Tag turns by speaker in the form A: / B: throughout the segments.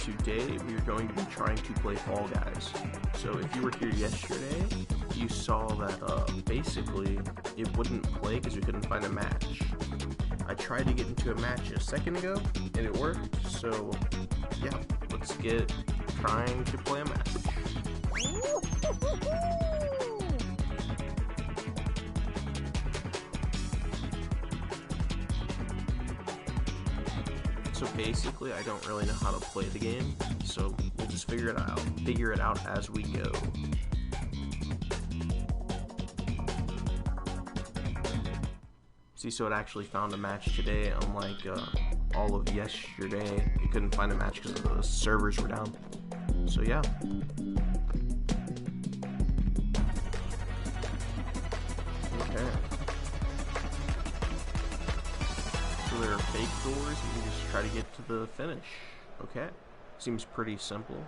A: today we are going to be trying to play Fall Guys. So if you were here yesterday, you saw that basically it wouldn't play because we couldn't find a match. I tried to get into a match a second ago and it worked, so yeah, let's get trying to play a match. So basically, I don't really know how to play the game, so we'll just figure it out as we go. See, so it actually found a match today, unlike all of yesterday. It couldn't find a match because the servers were down. So yeah. Okay. So there are fake doors, and you just try to get to the finish. Okay. Seems pretty simple.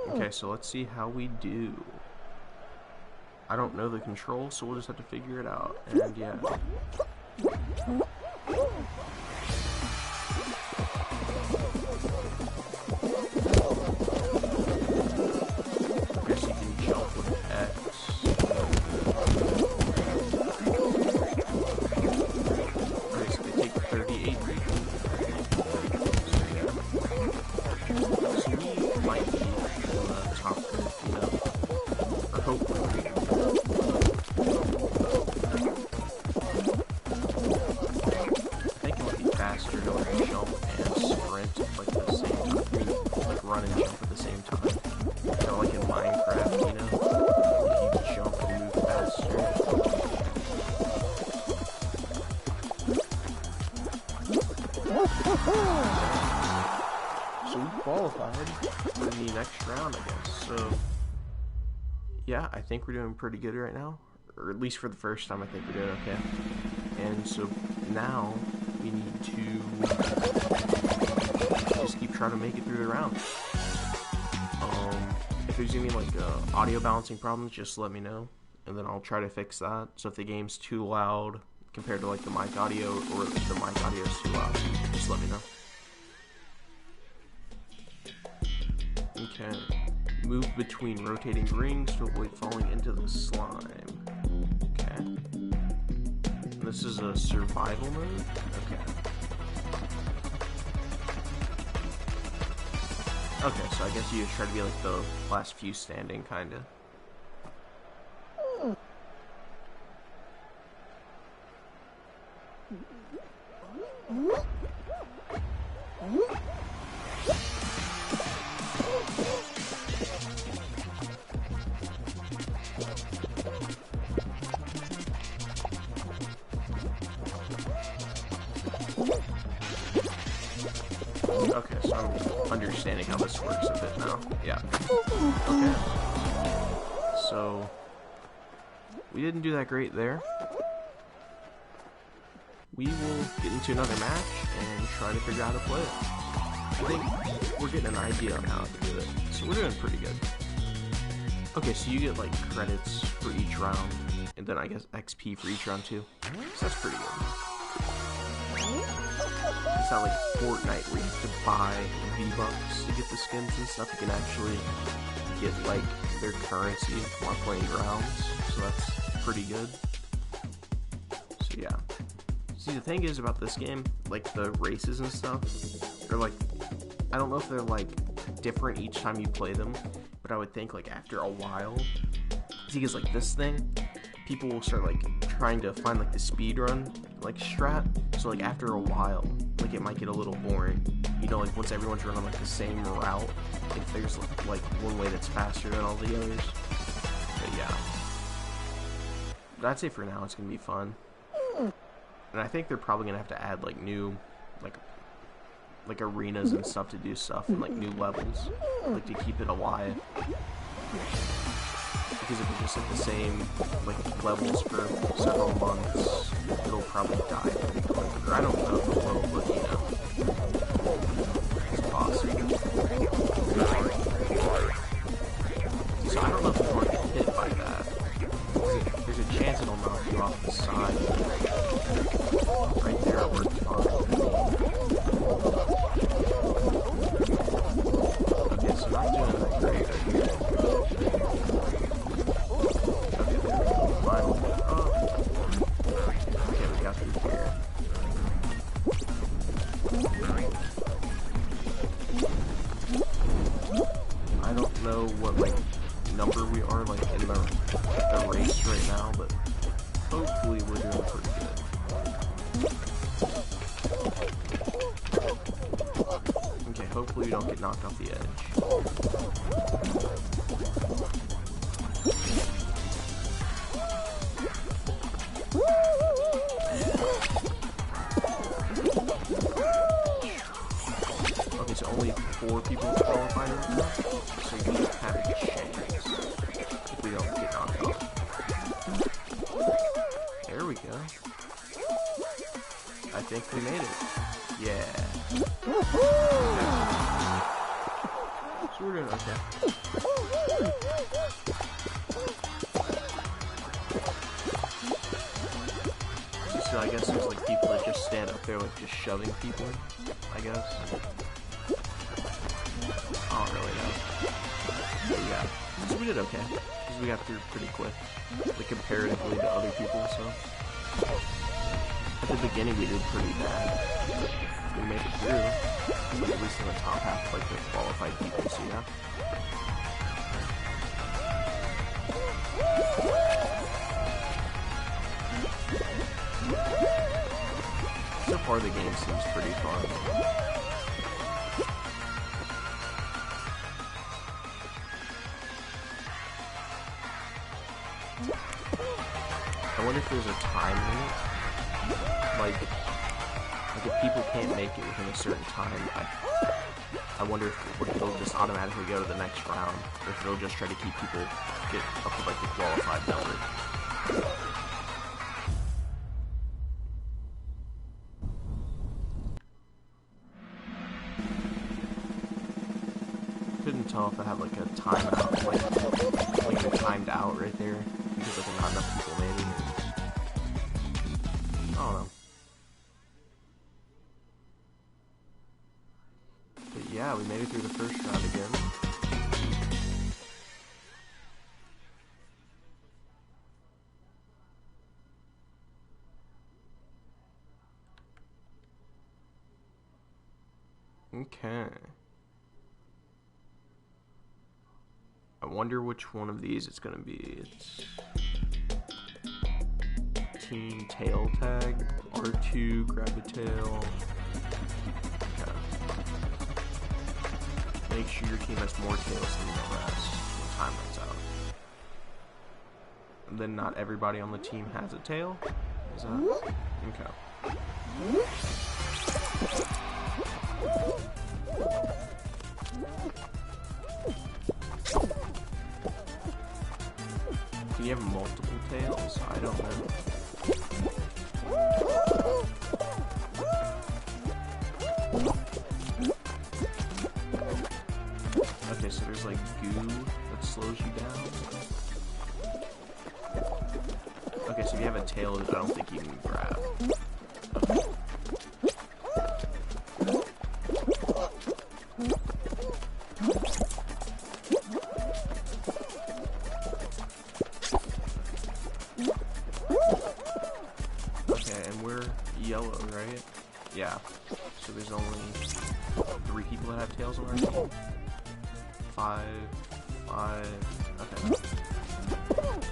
A: Okay, so let's see how we do. I don't know the controls, so we'll just have to figure it out. And yeah. Okay, so you can jump with X. Okay, so they take 38 regions. So yeah. So we might be top 50 now. Or hopefully. I think it would be faster to like jump and sprint at like the same time. Like run and jump at the same time. Kind of like in Minecraft, you know? You jump and move faster. So we qualified for the next round, I guess. So yeah, I think we're doing pretty good right now. Or at least for the first time, I think we're doing okay. And so now we need to just keep trying to make it through the round. If there's any like audio balancing problems, just let me know, and then I'll try to fix that. So if the game's too loud compared to like the mic audio, or the mic audio is too loud, just let me know. Okay. Move between rotating rings to avoid falling into the slime. Okay. This is a survival mode? Okay. Okay, so I guess you just try to be like the last few standing, kinda. Okay, so I'm understanding how this works a bit now. Yeah. Okay. So we didn't do that great there. We will get into another match and try to figure out how to play it. I think we're getting an idea on how to do it, so we're doing pretty good. Okay, so you get like credits for each round, and then I guess XP for each round too. So that's pretty good. It's not like Fortnite where you have to buy V-Bucks to get the skins and stuff. You can actually get like their currency while playing rounds, so that's pretty good. So yeah. See, the thing is about this game, like the races and stuff, they're like, I don't know if they're like different each time you play them, but I would think like after a while, because like this thing, people will start like trying to find like the speed run like strat, so like after a while, like it might get a little boring, you know, like once everyone's running like the same route, if there's like one way that's faster than all the others. But yeah, but I'd say for now it's gonna be fun, and I think they're probably gonna have to add like new like arenas and stuff to do stuff, and like new levels, like to keep it alive. Because if it's just at the same like levels for several months, it'll probably die pretty quick. Or I don't know if it will, but you know, it's possible. So I don't know if you want to get hit by that. There's a chance it'll knock you off the side. but hopefully we're doing pretty good. Okay, hopefully we don't get knocked off the edge. Okay, so only 4 people qualified right now, so we have a chance if we don't get knocked off. There we go. I think we made it. Yeah. Okay. So we're doing okay. So I guess there's like people that just stand up there like just shoving people, I guess. I don't really know. But yeah. So we did okay. Because we got through pretty quick. Like comparatively to other people, so. At the beginning we did pretty bad. We made it through. But at least in the top half, like the qualified people, so yeah. So far the game seems pretty fun. I wonder if there's a time limit. Like if people can't make it within a certain time, I wonder if they'll just automatically go to the next round, or if they'll just try to keep people get up to like the qualified number. Couldn't tell if I had like a timeout, like a timed out right there, because like not enough people made it. I don't know. But yeah, we made it through the first round again. Okay. I wonder which one of these it's gonna be. It's team tail tag, R2, grab the tail. Okay. Make sure your team has more tails than the rest when time runs out. And then not everybody on the team has a tail? Is that? Okay. Can you have multiple tails? I don't know. Okay, so there's like goo that slows you down. Okay, so if you have a tail that I don't think you can grab. Okay. Yellow, right? Yeah. So there's only 3 people that have tails on our team. 5. Okay.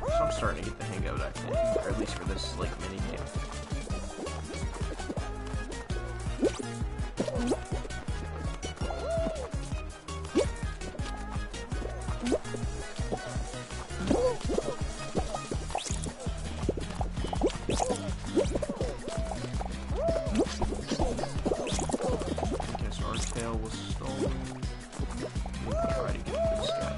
A: So I'm starting to get the hang of it, I think. Or at least for this, like, mini game. Was stolen. We can try to get this guy.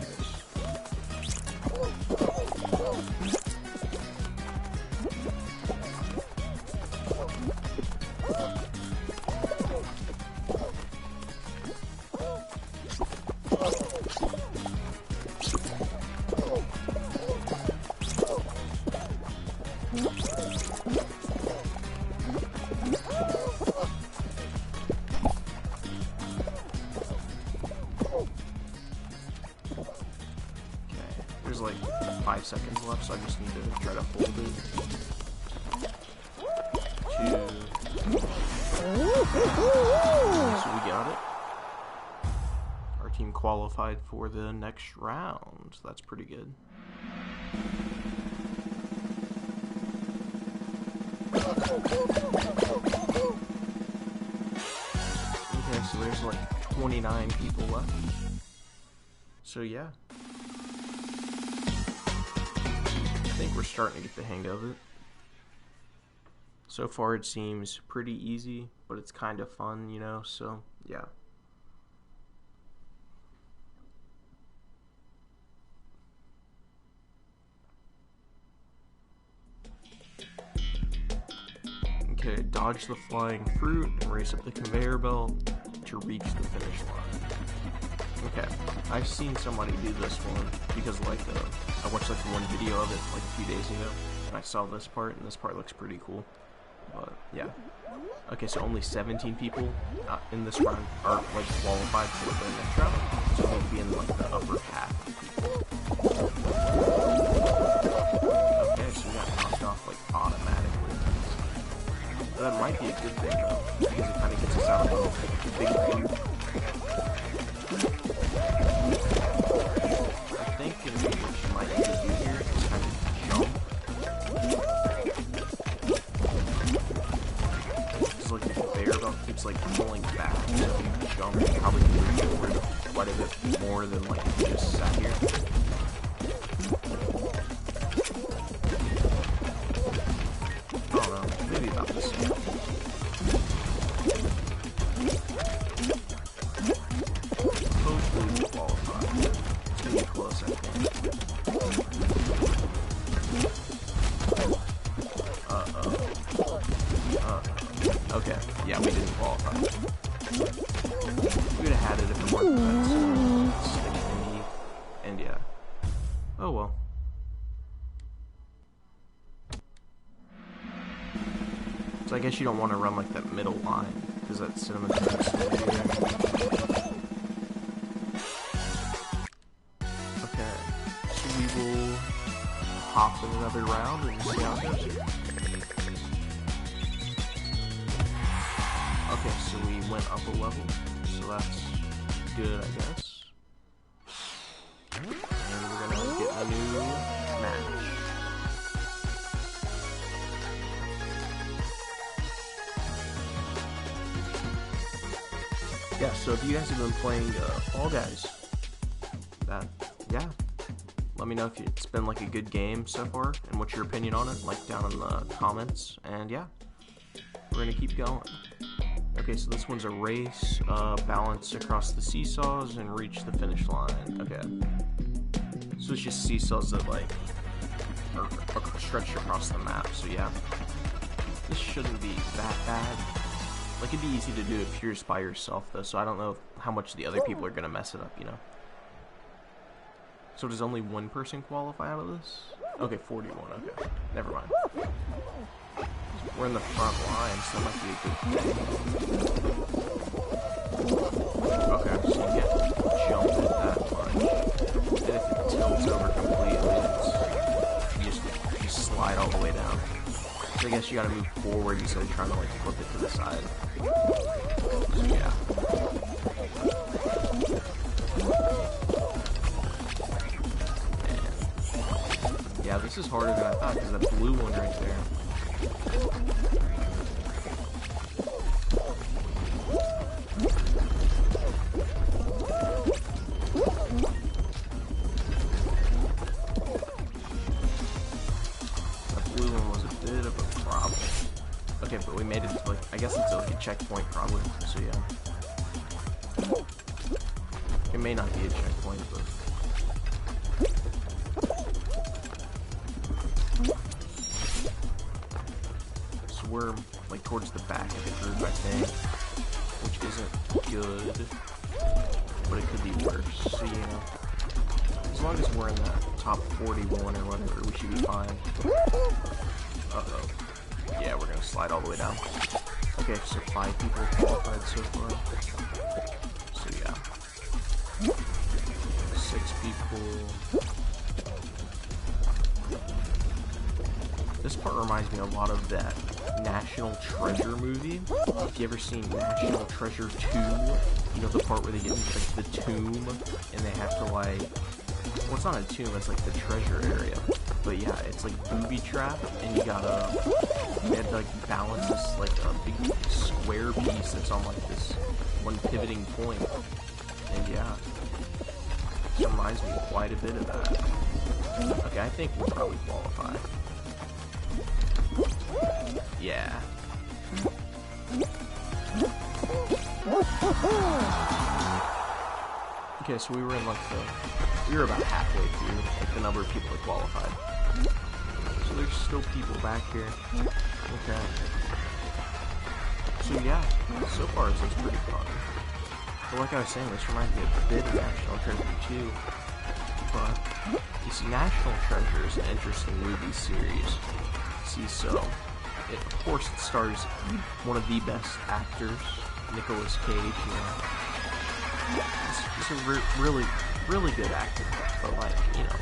A: There's like 5 seconds left, so I just need to try to hold it. 2. So we got it. Our team qualified for the next round. That's pretty good. Okay, so there's like 29 people left. So yeah. I think we're starting to get the hang of it. So far it seems pretty easy, but it's kind of fun, you know, so yeah. Okay, dodge the flying fruit and race up the conveyor belt to reach the finish line. Okay, I've seen somebody do this one because like I watched like one video of it like a few days ago and I saw this part and this part looks pretty cool. But yeah. Okay, so only 17 people in this round are like qualified for the next round, so we'll be in like the upper half of people. Okay, so we got knocked off like automatically. That might be a good thing though, because it kind of gets us out of the big loop. I think what you might need to do here is kind of jump. Because like the conveyor belt keeps like pulling back, so if you jump, you probably can reach forward quite a bit more than like if you just sat here. Maybe about the same. Hopefully we'll qualify. It's gonna be close, I think. Okay, yeah, we didn't qualify. We would have had it if it weren't that stick thingy. And yeah. Oh well. So I guess you don't want to run like that middle line, because that cinematic's okay, so we will hop in another round and see how it goes. Okay, so we went up a level, so that's good, I guess. And we're gonna get a new match. Yeah, so if you guys have been playing Fall Guys, yeah, let me know if it's been like a good game so far, and what's your opinion on it, like down in the comments, and yeah, we're gonna keep going. Okay, so this one's a race, balance across the seesaws and reach the finish line. Okay, so it's just seesaws that like are stretched across the map, so yeah, this shouldn't be that bad. Like, it'd be easy to do if you're just by yourself, though, so I don't know how much the other people are going to mess it up, you know? So does only one person qualify out of this? Okay, 41, okay. Never mind. We're in the front line, so that might be a good thing. Okay, so you can't jump it that much. And if it tilts over completely, you just slide all the way down. So I guess you gotta move forward instead of trying to like flip it to the side. So yeah. And yeah, this is harder than I thought because that blue one right there. Okay, but we made it to like, I guess it's like a checkpoint probably, so yeah. It may not be a checkpoint, but... So we're like towards the back of the group, I think, which isn't good, but it could be worse, so you know. As long as we're in that top 41 or whatever, we should be fine. Uh-oh. Yeah, we're gonna slide all the way down. Okay, so 5 people qualified so far. So yeah. 6 people. This part reminds me a lot of that National Treasure movie. If you ever seen National Treasure 2, you know the part where they get into like the tomb and they have to like, well, it's not a tomb, it's like the treasure area. But yeah, it's like booby trap, and you gotta They had to like balance this like a big square piece that's on like this one pivoting point. And yeah, this reminds me quite a bit of that. Okay, I think we'll probably qualify. Yeah. Okay, so we were in like we were about halfway through like the number of people that qualified. So there's still people back here. Okay. So yeah, so far this is pretty fun. But like I was saying, this reminds me a bit of National Treasure 2. But you see, National Treasure is an interesting movie series. See, so of course it stars one of the best actors, Nicolas Cage. You know, he's a really good actor. But like, you know,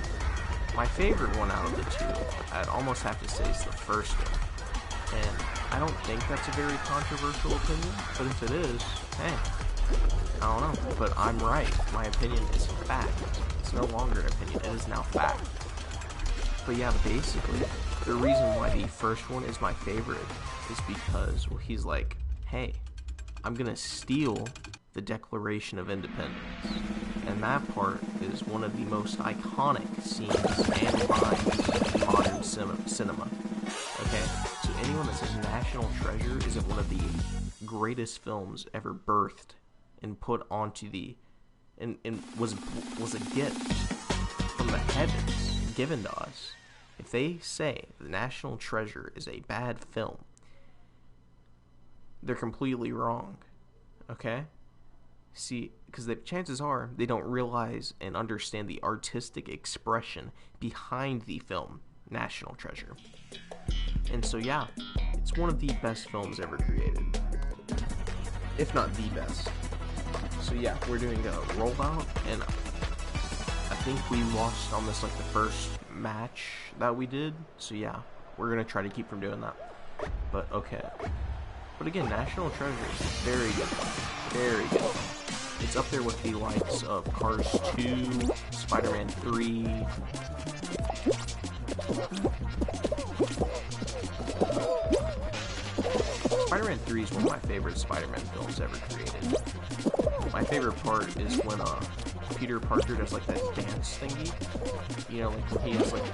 A: my favorite one out of the two, I'd almost have to say, is the first one. And I don't think that's a very controversial opinion, but if it is, hey, I don't know. But I'm right. My opinion is fact. It's no longer an opinion. It is now fact. But yeah, basically, the reason why the first one is my favorite is because, well, he's like, hey, I'm gonna steal the Declaration of Independence. And that part is one of the most iconic scenes and lines in modern cinema. Okay? So anyone that says National Treasure isn't one of the greatest films ever birthed and put onto the... and was a gift from the heavens given to us. If they say the National Treasure is a bad film, they're completely wrong. Okay? See, because the chances are they don't realize and understand the artistic expression behind the film National Treasure. And so yeah, it's one of the best films ever created, if not the best. So yeah, we're doing a rollout, and I think we lost on this like the first match that we did. So yeah, we're gonna try to keep from doing that. But okay. But again, National Treasure is very good. Very good. It's up there with the likes of Cars 2, Spider-Man 3. Spider-Man 3 is one of my favorite Spider-Man films ever created. My favorite part is when Peter Parker does like that dance thingy. You know, like when he has like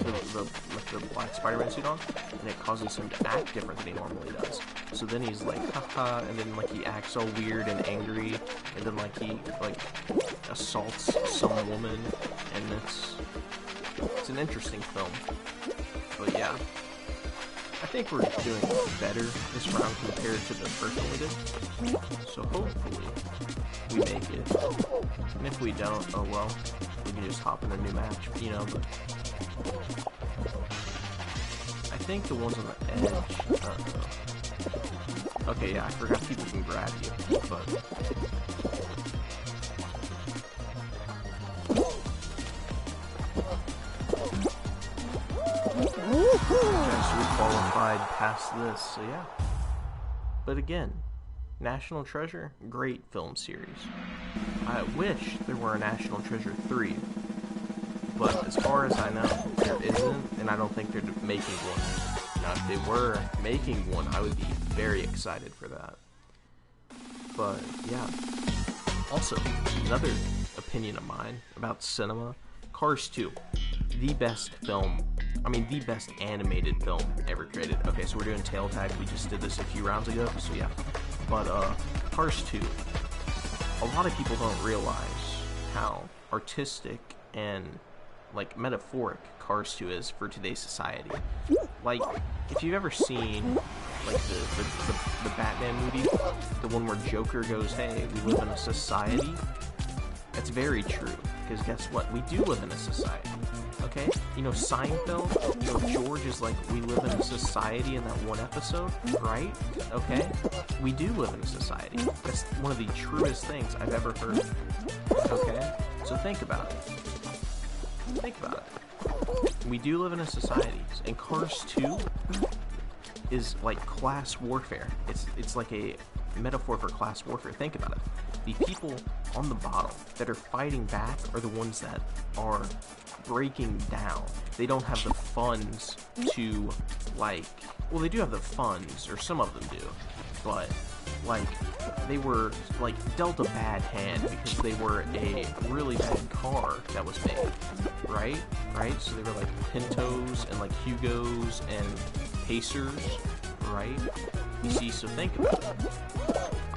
A: the black Spider-Man suit on, and it causes him to act different than he normally does. So then he's like, haha, and then like he acts all weird and angry, and then like he like assaults some woman, and it's an interesting film. But yeah, I think we're doing better this round compared to the first one we did. So hopefully we make it. And if we don't, oh well, we can just hop in a new match, you know. But I think the ones on the edge, okay, yeah, I forgot people can grab you, but okay, so we qualified past this, so yeah. But again, National Treasure, great film series. I wish there were a National Treasure 3, but as far as I know, there isn't, and I don't think they're making one. Now, if they were making one, I would be very excited for that. But, yeah. Also, another opinion of mine about cinema, Cars 2, the best film, the best animated film ever created. Okay, so we're doing tail tag, we just did this a few rounds ago, so yeah. But, Cars 2, a lot of people don't realize how artistic and, like, metaphoric Cars 2 is for today's society. Like, if you've ever seen, like, the Batman movie, the one where Joker goes, hey, we live in a society, that's very true, because guess what? We do live in a society, okay? You know, Seinfeld, you know, George is like, we live in a society in that one episode, right? Okay? We do live in a society. That's one of the truest things I've ever heard. Okay? So think about it. Think about it. We do live in a society, and Cars 2 is like class warfare. It's like a metaphor for class warfare. Think about it. The people on the bottom that are fighting back are the ones that are breaking down. They don't have the funds to, like, well, they do have the funds, or some of them do, but, like, they were, like, dealt a bad hand because they were a really bad car that was made, right? So they were, like, Pintos and, like, Hugos and Pacers, right? You see, so think about it.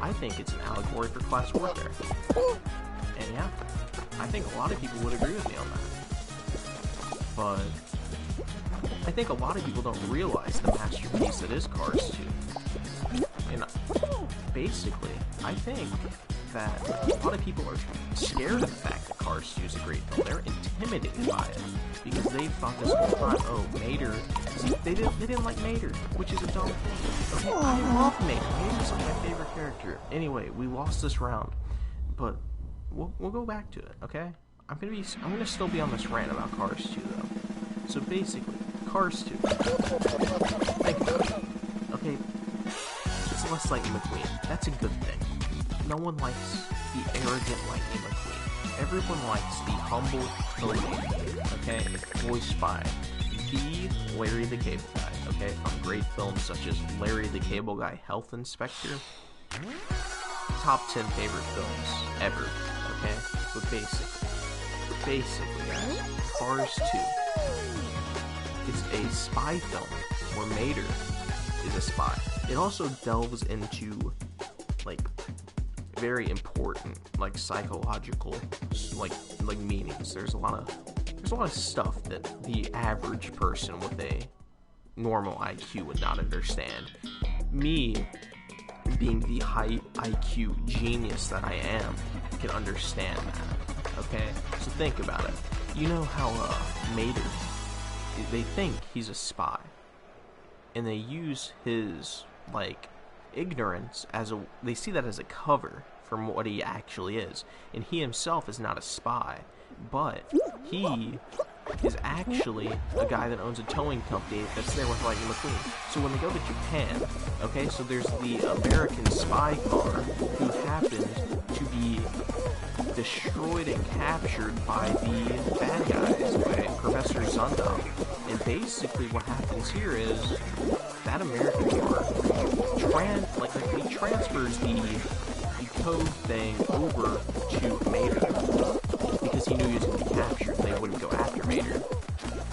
A: I think it's an allegory for class warfare. And yeah, I think a lot of people would agree with me on that. But I think a lot of people don't realize the masterpiece that is Cars 2. And basically, I think that a lot of people are scared of the fact that Cars 2 is a great film. They're intimidated by it because they thought this whole time, oh, Mater. See, they didn't like Mater, which is a dumb thing. Okay, I love Mater. Mater's my favorite character. Anyway, we lost this round, but we'll go back to it. Okay, I'm gonna still be on this rant about Cars 2 though. So basically, Cars 2. Think about it. Okay, it's less Lightning McQueen. That's a good thing. No one likes the arrogant Lightning McQueen. Everyone likes the humble Toad, okay? Voiced by the Larry the Cable Guy, okay? From great films such as Larry the Cable Guy Health Inspector. Top 10 favorite films ever, okay? But basically, guys, Cars 2 is a spy film where Mater is a spy. It also delves into, like, very important, like, psychological, like meanings. There's a lot of stuff that the average person with a normal IQ would not understand. Me, being the high IQ genius that I am, can understand that. Okay, so think about it. You know how Mater, they think he's a spy, and they use his, like, ignorance they see that as a cover from what he actually is. And he himself is not a spy, but he is actually a guy that owns a towing company that's there with Lightning McQueen. So when they go to Japan, okay, so there's the American spy car who happened to be destroyed and captured by the bad guys, by Professor Zundum. And basically what happens here is that American car he transfers the code thing over to Mater because he knew he was going to be captured and they wouldn't go after Mater.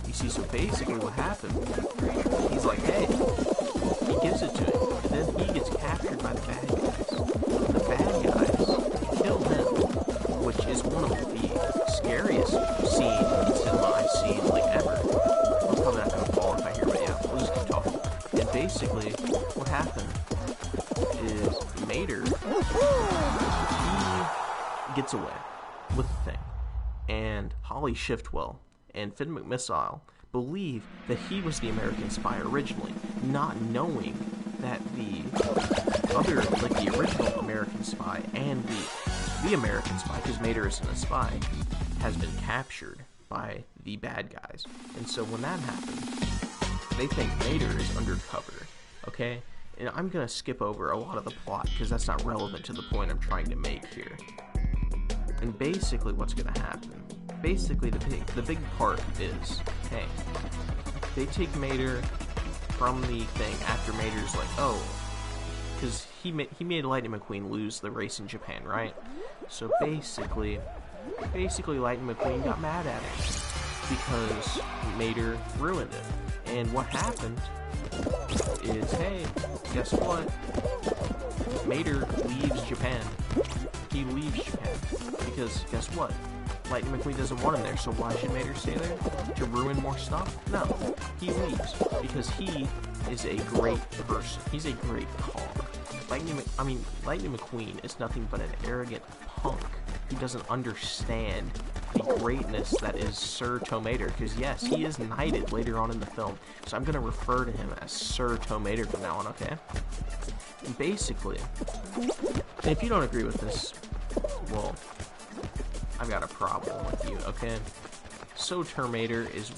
A: You see, so basically what happened, he's like, hey, he gives it to him, and then he gets captured by the bad guys. The bad guys kill him, which is one of the scariest scenes in cinema I've seen, like, ever. I'm probably not going to fall if I hear, but yeah, we'll just keep talking. And basically, what happened is Mater, he gets away with the thing, and Holly Shiftwell and Finn McMissile believe that he was the American spy originally, not knowing that the other, like the original American spy and the American spy, because Mater isn't a spy, has been captured by the bad guys. And so when that happens, they think Mater is undercover, okay? And I'm going to skip over a lot of the plot because that's not relevant to the point I'm trying to make here. And basically what's going to happen, basically the big part is, hey, they take Mater from the thing after Mater's like, oh, because he made Lightning McQueen lose the race in Japan, right? So basically Lightning McQueen got mad at him because Mater ruined it. And what happened is, hey, guess what? Mater leaves Japan. He leaves Japan because guess what? Lightning McQueen doesn't want him there, so why should Mater stay there? To ruin more stuff? No. He leaves because he is a great person. He's a great car. Lightning McQueen is nothing but an arrogant punk who doesn't understand the greatness that is Sir Tow Mater, because yes, he is knighted later on in the film, so I'm going to refer to him as Sir Tow Mater from now on, okay? And basically, and if you don't agree with this, well, I've got a problem with you, okay? Sir Tow Mater is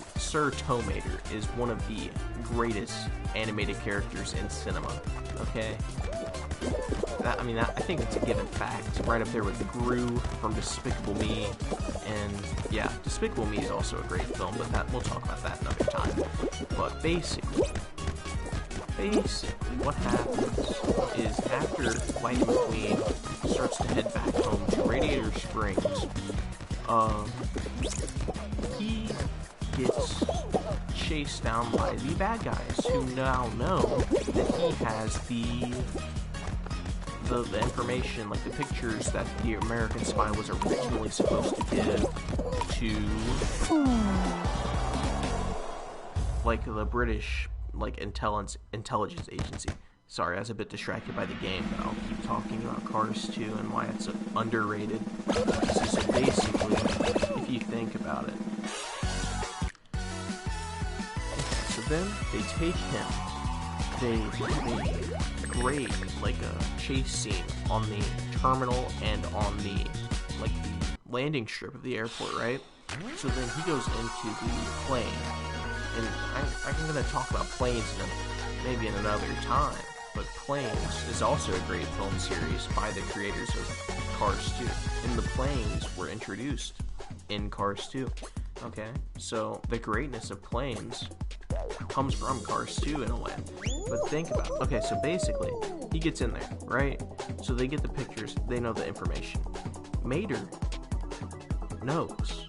A: one of the greatest animated characters in cinema, okay? I think it's a given fact. It's right up there with Gru from Despicable Me, and yeah, Despicable Me is also a great film, but we'll talk about that another time. But basically, basically, what happens is after Lightning McQueen starts to head back home to Radiator Springs, he gets chased down by the bad guys, who now know that he has the information, like the pictures that the American spy was originally supposed to give to, like, the British, like, intelligence agency. Sorry, I was a bit distracted by the game, but I'll keep talking about Cars 2 and why it's underrated. So basically, if you think about it, so then they take him, they great, like, a chase scene on the terminal and on the, like, the landing strip of the airport, right? So then he goes into the plane, and I'm going to talk about planes maybe in another time, but Planes is also a great film series by the creators of Cars 2, and the planes were introduced in Cars 2, okay? So the greatness of Planes comes from Cars 2 in a way. But think about it. Okay, so basically, he gets in there, right? So they get the pictures, they know the information. Mater knows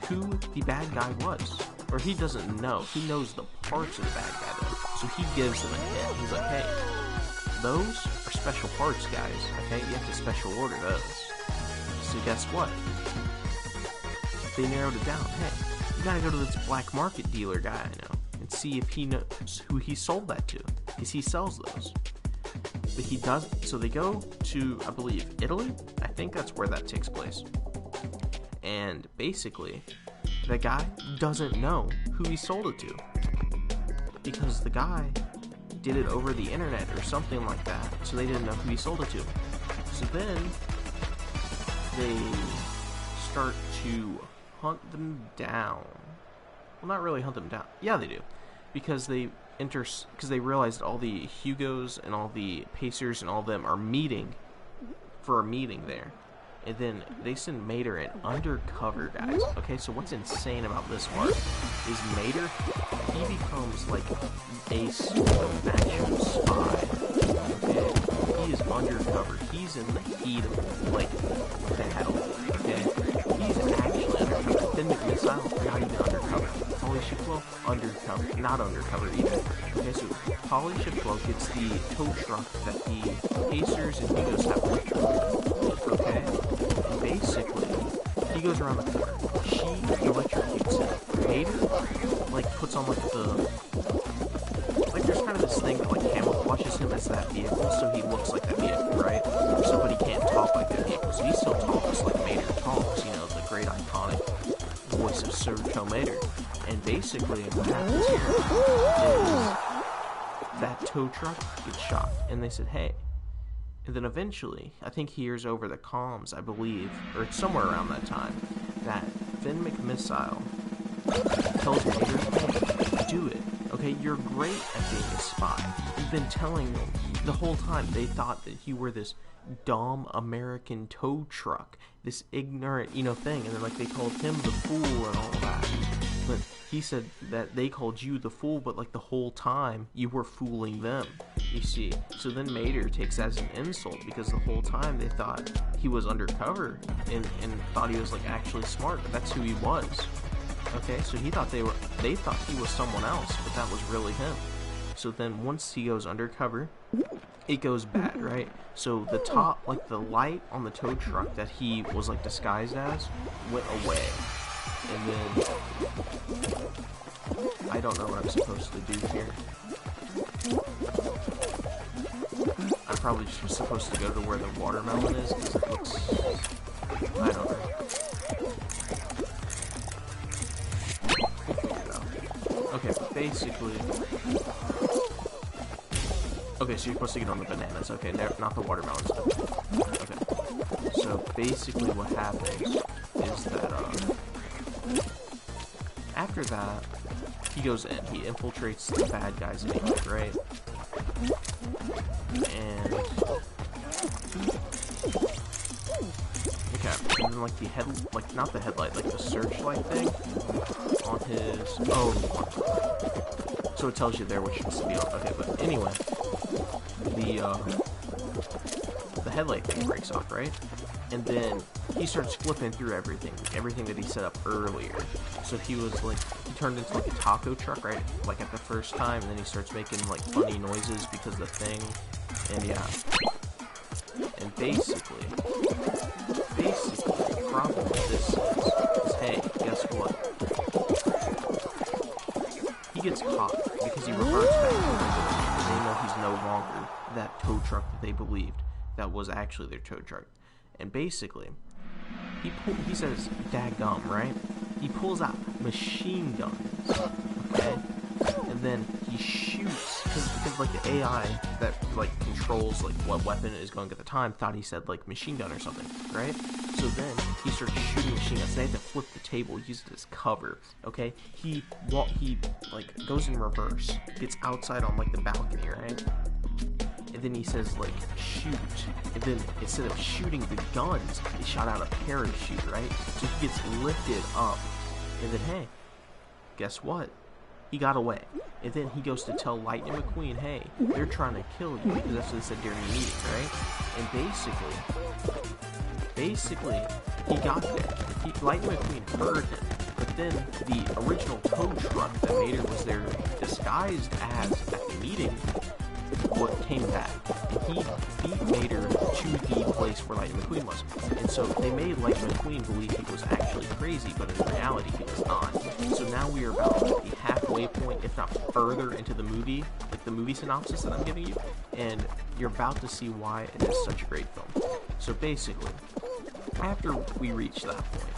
A: who the bad guy was. Or he doesn't know. He knows the parts of the bad guy, though. So he gives them a hint. He's like, hey, those are special parts, guys. Okay, you have to special order those. So guess what? They narrowed it down. Hey, you gotta go to this black market dealer guy I know and see if he knows who he sold that to, because he sells those. But he doesn't. So they go to, I believe, Italy. I think that's where that takes place. And basically, the guy doesn't know who he sold it to, because the guy did it over the internet or something like that, so they didn't know who he sold it to. So then they start to hunt them down. Well, not really hunt them down. Yeah, they do, because they realize that all the Hugos and all the Pacers and all of them are meeting for a meeting there. And then they send Mater in undercover, guys. Okay, so what's insane about this part is Mater, he becomes like Ace, action spy. Okay, he is undercover. He's in the heat of, like, the hell. Okay, he's actually undercover. Finn McMissile, not even undercover. Pauly Shiflow, undercover. Not undercover either. Okay, so Pauly Shiflow gets the tow truck that the Pacers and Hugos have with them. Okay? And basically, he goes around the corner. She electrocutes him. Mater, like, puts on, like, like, there's kind of this thing that, like, camouflages him as that vehicle, so he looks like that vehicle, right? So, but he can't talk like that vehicle, so he still talks like Mater talks, you know, the great iconic voice of Sergio Mater. And basically, what happens here is that tow truck gets shot, and they said, hey. And then eventually, I think he hears over the comms, I believe, or it's somewhere around that time, that Finn McMissile tells Mater, hey, do it. Okay, you're great at being a spy. You've been telling them the whole time. They thought that you were this dumb American tow truck, this ignorant, you know, thing. And then, like, they called him the fool and all that. But he said that they called you the fool, but, like, the whole time you were fooling them, you see. So then Mater takes that as an insult, because the whole time they thought he was undercover and thought he was, like, actually smart, but that's who he was. Okay, so they thought he was someone else, but that was really him. So then once he goes undercover, it goes bad, right? So the top, like, the light on the tow truck that he was, like, disguised as went away. And then I don't know what I'm supposed to do here. I'm probably just supposed to go to where the watermelon is, because it looks, I don't know. Okay, basically... Okay, so you're supposed to get on the bananas. Okay, not the watermelons. Okay. So basically what happens is that, after that, he goes in. He infiltrates the bad guys in England, right? And... Okay, and then, like, the not the headlight, like the searchlight thing on his... Oh, So it tells you there which ones to be on. Okay, but anyway, the headlight thing breaks off, right? And then he starts flipping through everything that he set up earlier. So he was like, he turned into like a taco truck, right? Like at the first time, and then he starts making like funny noises because of the thing, and yeah. And basically, the problem with this is, hey, guess what? He gets caught because he reverts back to the they know he's no longer that tow truck that they believed that was actually their tow truck. And basically, he says, "Daggum," right? He pulls out machine guns, okay? And then he shoots, because like the AI that like controls like what weapon is going at the time thought he said like machine gun or something, right? So then he starts shooting machine guns. They had to flip the table, use it as cover, okay? He like goes in reverse, gets outside on like the balcony, right? And then he says like shoot, and then instead of shooting the guns, he shot out a parachute, right? So he gets lifted up, and then hey, guess what? He got away. And then he goes to tell Lightning McQueen, hey, they're trying to kill you, because that's what they said during the meeting, right? And basically, he got there. Lightning McQueen heard him, but then the original tow truck that Mater was there disguised as at the meeting, what came back. And he beat Mater to the place where Lightning McQueen was. And so they made Lightning McQueen believe he was actually crazy, but in reality he was not. So now we are about the halfway point, if not further, into the movie, like the movie synopsis that I'm giving you, and you're about to see why it is such a great film. So basically, after we reach that point,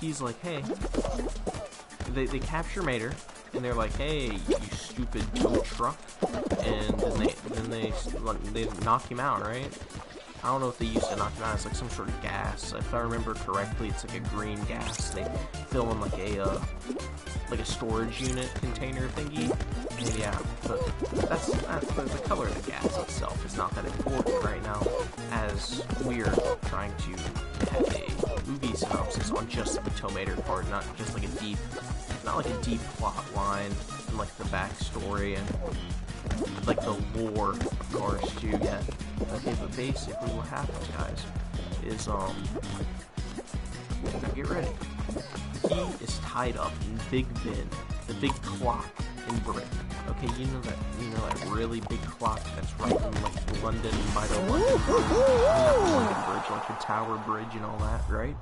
A: he's like, hey, they capture Mater, and they're like, hey, you stupid tow truck, and then they knock him out, right? I don't know if they used to knock him out. It's like some sort of gas. If I remember correctly, it's like a green gas. They fill in like a storage unit container thingy. And yeah, but that's the color of the gas itself is not that important right now, as we are trying to have a movie synopsis on just the tow Mater part, not just like not like a deep plot line and like the backstory and like the lore, of course, too, yeah. Okay, but basically what happens, guys, is, get ready. He is tied up in Big Ben, the big clock in Britain. Okay, you know that really big clock that's right in, like, London, London Bridge, like the Tower Bridge and all that, right?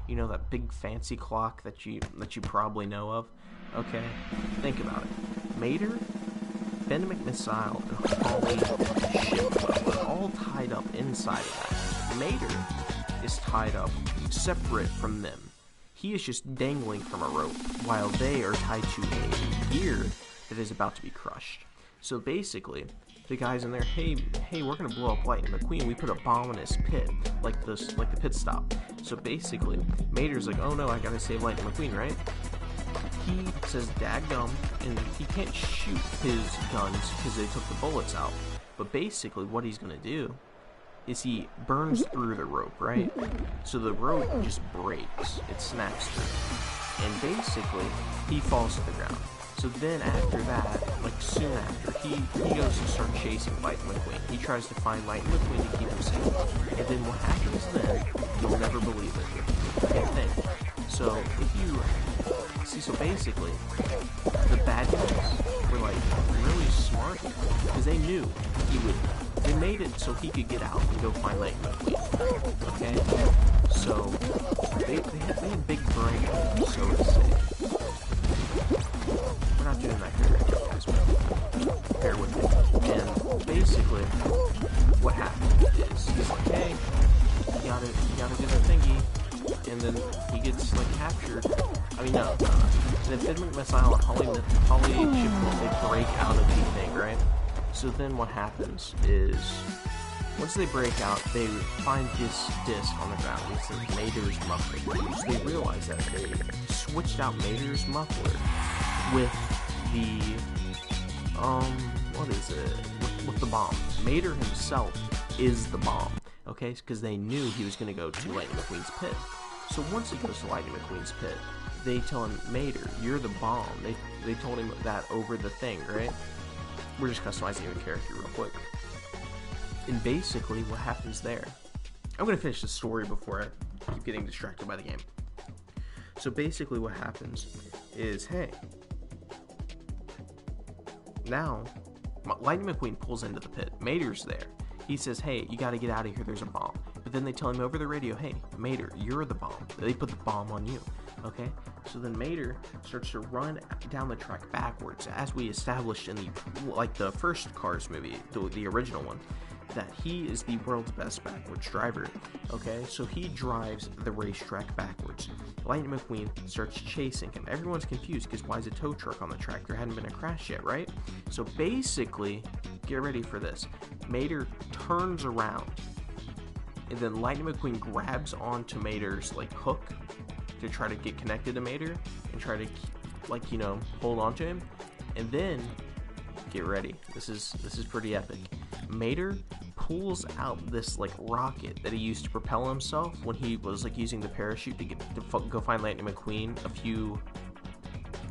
A: You know that big fancy clock that you probably know of? Okay, think about it. Mater, Ben McMissile, and Holly Shipwell are all tied up inside of that. Mater is tied up separate from them. He is just dangling from a rope, while they are tied to a gear that is about to be crushed. So basically, the guys in there, hey, we're gonna blow up Lightning McQueen. We put a bomb in his pit, like the pit stop. So basically, Mater's like, oh no, I gotta save Lightning McQueen, right? He says daggum, and he can't shoot his guns because they took the bullets out. But basically, what he's gonna do is he burns through the rope, right? So the rope just breaks, it snaps through, and basically he falls to the ground. So then after that, like soon after, he goes to start chasing Lightning McQueen. He tries to find Lightning McQueen to keep him safe. And then what happens then, you'll never believe it. Okay, think. So if you see, so basically, the bad guys were like really smart because they knew he would. They made it so he could get out and go find Lightning McQueen. Okay, so they had big brains, so to say. We're not doing that here, guys, but bear with me. And basically, what happened is he's like, hey, you gotta do the thingy. And then he gets like captured. I mean, no. And then Ben McMissile and Holly Shipwell, they break out of the thing, right? So then what happens is, once they break out, they find this disc on the ground. It says Mater's muffler. So they realize that they switched out Mater's muffler with the what is it? With the bomb. Mater himself is the bomb. Okay, because they knew he was going to go to Lightning McQueen's pit. So once he goes to Lightning McQueen's pit, they tell him, Mater, you're the bomb. They told him that over the thing, right? We're just customizing the character real quick. And basically what happens there, I'm going to finish the story before I keep getting distracted by the game. So basically what happens is, hey, now Lightning McQueen pulls into the pit. Mater's there. He says, hey, you got to get out of here, there's a bomb. But then they tell him over the radio, hey, Mater, you're the bomb. They put the bomb on you. Okay, so then Mater starts to run down the track backwards, as we established in the first Cars movie, the original one, that he is the world's best backwards driver. Okay, so he drives the racetrack backwards. Lightning McQueen starts chasing him. Everyone's confused because why is a tow truck on the track? There hadn't been a crash yet, right? So basically, get ready for this. Mater turns around, and then Lightning McQueen grabs onto Mater's hook to try to get connected to Mater and try to hold on to him. And then get ready. This is pretty epic. Mater pulls out this rocket that he used to propel himself when he was using the parachute to go find Lightning McQueen a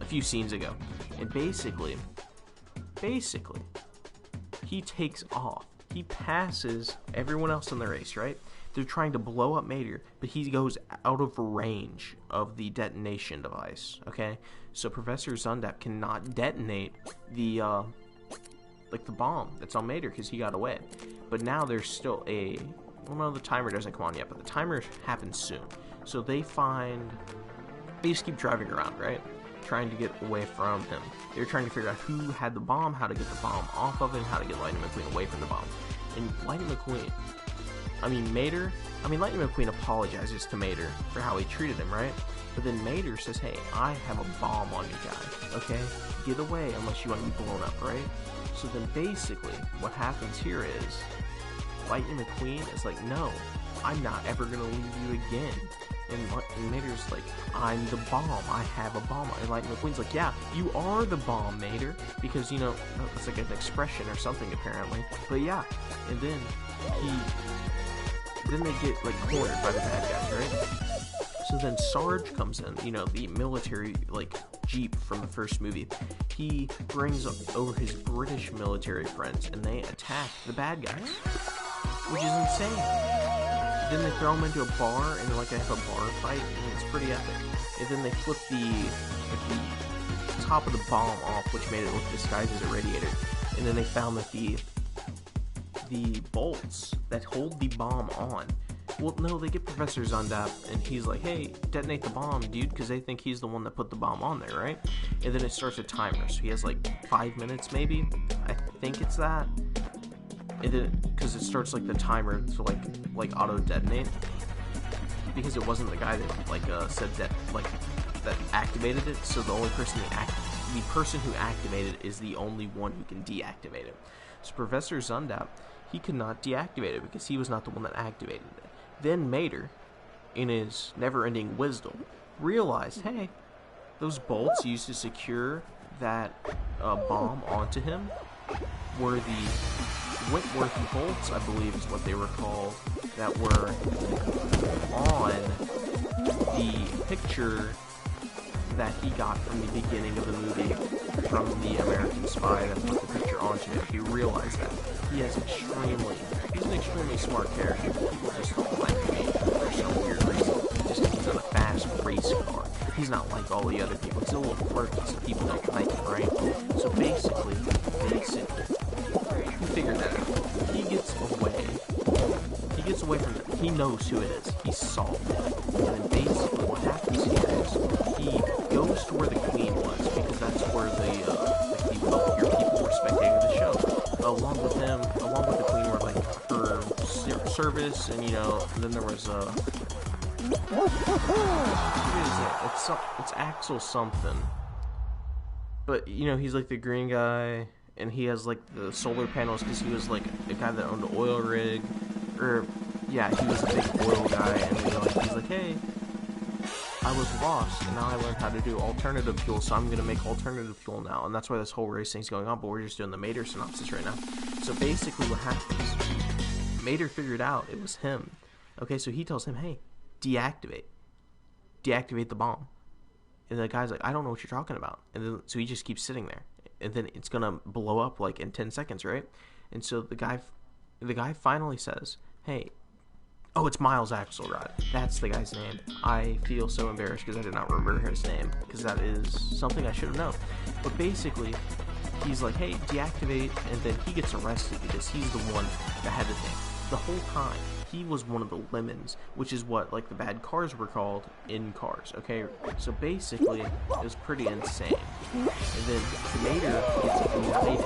A: few scenes ago. And basically he takes off. He passes everyone else in the race, right? They're trying to blow up Mater, but he goes out of range of the detonation device, okay? So Professor Zundap cannot detonate the bomb that's on Mater because he got away. But now there's still the timer doesn't come on yet, but the timer happens soon. So they just keep driving around, right? Trying to get away from him. They're trying to figure out who had the bomb, how to get the bomb off of him, how to get Lightning McQueen away from the bomb. And Lightning McQueen apologizes to Mater for how he treated him, right? But then Mater says, hey, I have a bomb on you guys, okay? Get away unless you want to be blown up, right? So then basically what happens here is Lightning McQueen is like, no, I'm not ever going to leave you again. And Mater's like, I'm the bomb. I have a bomb. And Lightning McQueen's like, yeah, you are the bomb, Mater. Because, it's like an expression or something apparently. But yeah, and then they get cornered by the bad guys, right? So then Sarge comes in, the military Jeep from the first movie. He brings over his British military friends and they attack the bad guys, which is insane. Then they throw him into a bar and they have a bar fight, and it's pretty epic. And then they flip the top of the bomb off, which made it look disguised as a radiator. And then they found that the bolts that hold the bomb on, well, no, they get Professor Zundap, and he's like, hey, detonate the bomb, dude, because they think he's the one that put the bomb on there, right? And then it starts a timer, so he has 5 minutes, maybe? I think it's that. And then, because it starts the timer to auto detonate, because it wasn't the guy that said that that activated it. So the only person the person who activated it is the only one who can deactivate it. So Professor Zundap, he could not deactivate it because he was not the one that activated it. Then Mater, in his never-ending wisdom, realized, hey, those bolts used to secure that bomb onto him were the Whitworth bolts, I believe is what they were called, that were on the picture that he got from the beginning of the movie from the American Spy that put the picture onto him. He realized that. He's an extremely smart character. People just don't like him for some weird reason. Just because he's on a fast race car. He's not like all the other people. It's a little quirky, so people don't like him, right? So basically, he figured that out. He gets away from them. He knows who it is. He solved it. And then basically what happens here is he goes to where the Queen was, because that's where your people were spectating the show. Along with the Queen were her service, and then there was what is it? It's Axel something. But he's the green guy, and he has the solar panels because he was a guy that owned an oil rig, or yeah, he was a big oil guy, and he's like, hey, I was lost, and now I learned how to do alternative fuel, so I'm gonna make alternative fuel now, and that's why this whole race thing's going on. But we're just doing the Mater synopsis right now. So basically, what happens? Mater figured out it was him. Okay, so he tells him, hey, deactivate the bomb. And the guy's like, I don't know what you're talking about. And then, so he just keeps sitting there. And then it's going to blow up, like, in 10 seconds, right? And so the guy finally says, hey, oh, it's Miles Axelrod. That's the guy's name. I feel so embarrassed because I did not remember his name, because that is something I should have known. But basically, he's like, hey, deactivate, and then he gets arrested because he's the one that had the thing. The whole time, he was one of the lemons, which is what, like, the bad cars were called in Cars, okay? So basically, it was pretty insane. And then Mater gets ignited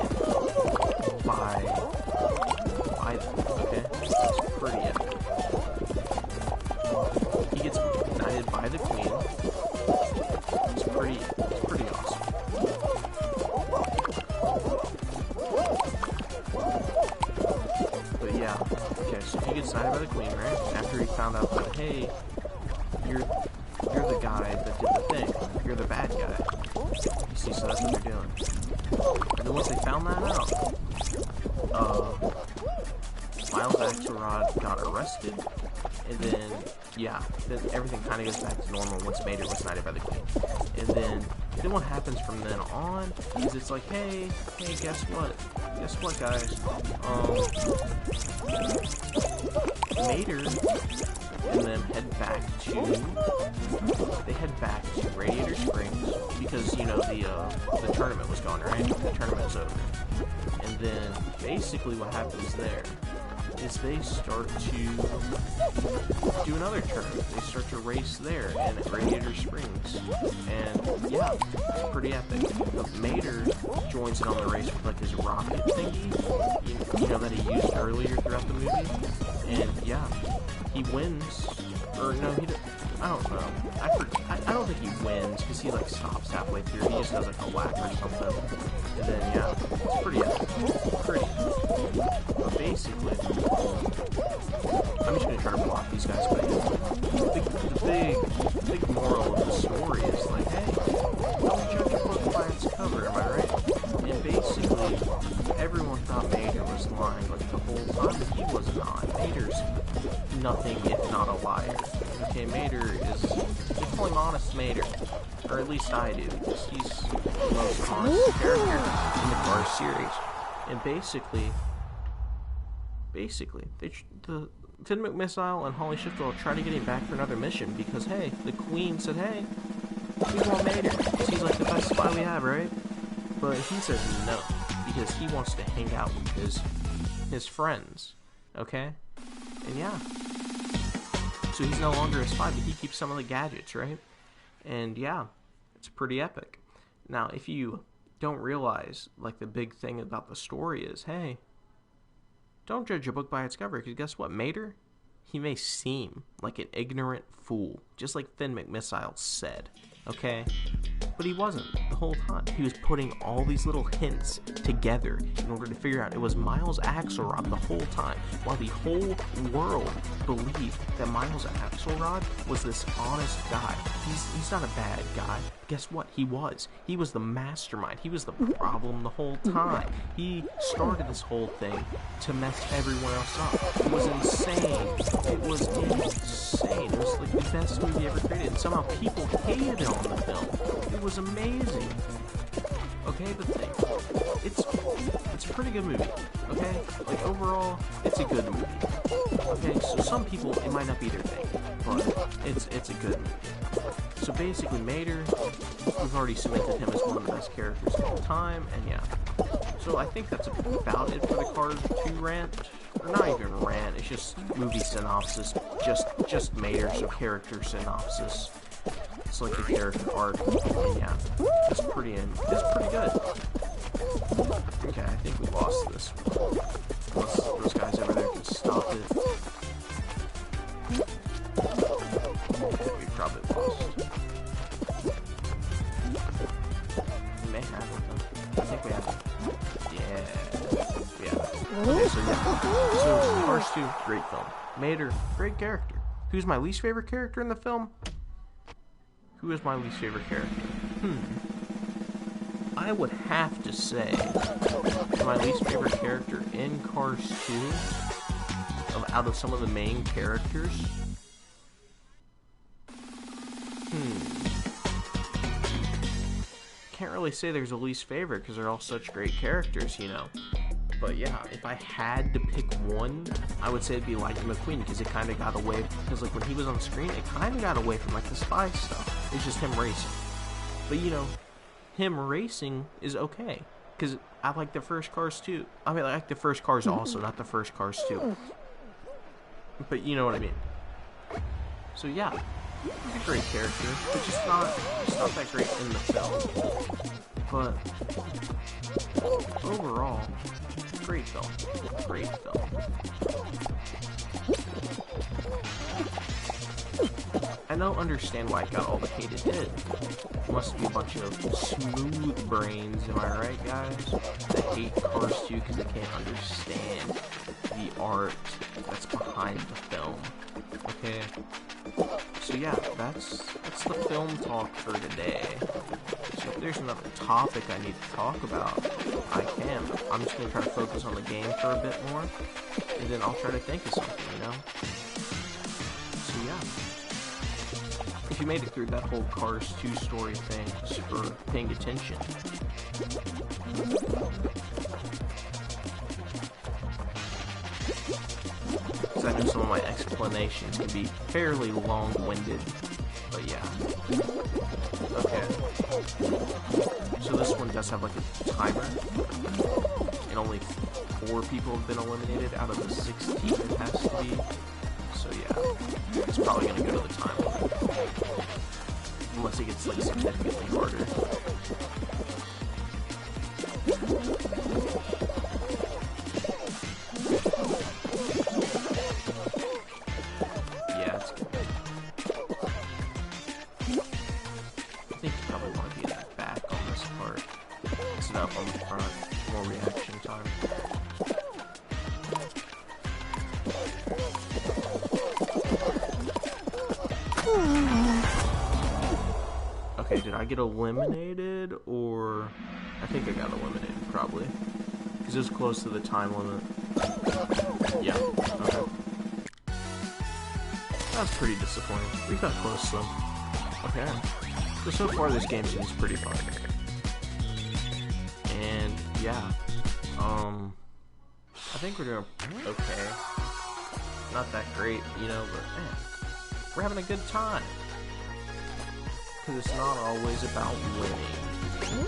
A: by them, okay? It's pretty epic. He gets ignited by the Queen. It's pretty awesome. But yeah, okay, so he gets ignited by the Queen, right? After he found out that, hey, you're the guy that did the thing. You're the bad guy. You see, so that's what they're doing. And then once they found that out, Miles Axelrod got arrested, and then, yeah, then everything kind of goes back to normal once Mater was knighted by the Queen. And then what happens from then on is it's like, hey, guess what? Guess what, guys? Mater and them head back to Radiator Springs because, you know, the tournament was gone, right? The tournament was over. And then basically what happens there is they start to do another tournament. They start to race there and at Radiator Springs. And yeah, it's pretty epic. But Mater joins in on the race with like his rocket thingy, you know, that he used earlier throughout the movie. And yeah, he wins. Or no, I don't know. I don't think he wins because he like stops halfway through. He just does like a lap or something. And then yeah, it's pretty epic. Pretty. But basically, I'm just gonna try to block these guys. But the big moral of the story is like, hey, don't judge a book by its cover. Am I right? And basically, everyone thought Mater was lying like the whole time, but he was not. Mater's nothing if not a liar. Okay, Mater is, we call him Honest Mater, or at least I do, because he's the most honest character in the Cars series. And basically, the Finn McMissile and Holly Shifter try to get him back for another mission because, hey, the Queen said, hey, we want Mater, because he's like the best spy we have, right? But he says no, because he wants to hang out with his friends, okay? And yeah. So he's no longer a spy, but he keeps some of the gadgets, right? And yeah, it's pretty epic. Now, if you don't realize, like, the big thing about the story is, hey, don't judge a book by its cover, because guess what? Mater, he may seem like an ignorant fool, just like Finn McMissile said, okay? But he wasn't the whole time. He was putting all these little hints together in order to figure out it was Miles Axelrod the whole time, while the whole world believed that Miles Axelrod was this honest guy. He's not a bad guy. Guess what? He was. He was the mastermind. He was the problem the whole time. He started this whole thing to mess everyone else up. It was insane. It was insane. It was like the best movie ever created. And somehow people hated on the film. It was amazing. Okay, but it's a pretty good movie. Okay, like overall, it's a good movie. Okay, so some people it might not be their thing, but it's a good movie. So basically, Mater, we've already cemented him as one of the best characters of all time, and yeah. So I think that's about it for the Cars 2 rant. Or not even rant, it's just movie synopsis. Just Mater, so character synopsis. It's like a character arc, and yeah, it's pretty good. Okay, I think we lost this one. Unless those guys over there can stop it. Okay, we probably lost. We may have it though. I think we have it. Yeah. Okay, so yeah. So, Cars 2, great film. Mater, great character. Who's my least favorite character in the film? Who is my least favorite character? I would have to say my least favorite character in Cars 2, out of some of the main characters, really say there's a least favorite because they're all such great characters, you know. But yeah, if I had to pick one, I would say it'd be Lightning McQueen, because it kind of got away, because like when he was on screen, it kind of got away from like the spy stuff. It's just him racing. But you know, him racing is okay, because I like the first Cars too. I mean, I like the first Cars also, not the first Cars 2. But you know what I mean. So yeah, he's a great character, but just not that great in the film. But overall, great film. Great film. I don't understand why it got all the hate it did. It must be a bunch of smooth brains, am I right, guys? That hate Cars 2 because they can't understand the art that's behind the film. Okay? So yeah, that's the film talk for today. So if there's another topic I need to talk about, I can. I'm just going to try to focus on the game for a bit more, and then I'll try to think of something, you know? So yeah. If you made it through that whole Cars 2 story thing, just for paying attention. Because I know some of my explanations can be fairly long-winded, but yeah. Okay. So this one does have like a timer, and only 4 people have been eliminated out of the 16 it has to be. So yeah, it's probably gonna go to the time limit. Unless it gets like significantly harder. Yeah, it's good. I think you probably want to be in the back on this part. Instead of up on the front. More reaction time. Okay, did I get eliminated, or... I think I got eliminated, probably. Because it was close to the time limit. Yeah, okay. That's pretty disappointing. We got close, though. Okay. So far, this game seems pretty fun. And, yeah. I think we're doing okay. Not that great, you know, but, man, we're having a good time. Because it's not always about winning.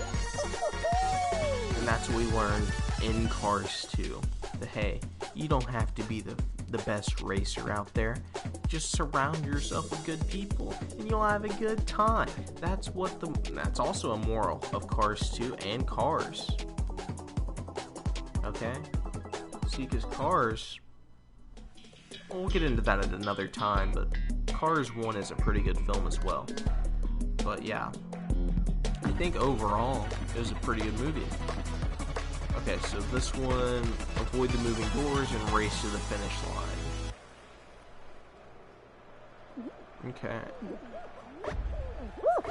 A: And that's what we learned in Cars 2. That, hey, you don't have to be the best racer out there. Just surround yourself with good people, and you'll have a good time. That's also a moral of Cars 2 and Cars. Okay? See, because Cars... We'll get into that at another time, but Cars 1 is a pretty good film as well. But yeah, I think overall it was a pretty good movie. Okay, so this one, avoid the moving doors and race to the finish line. Okay.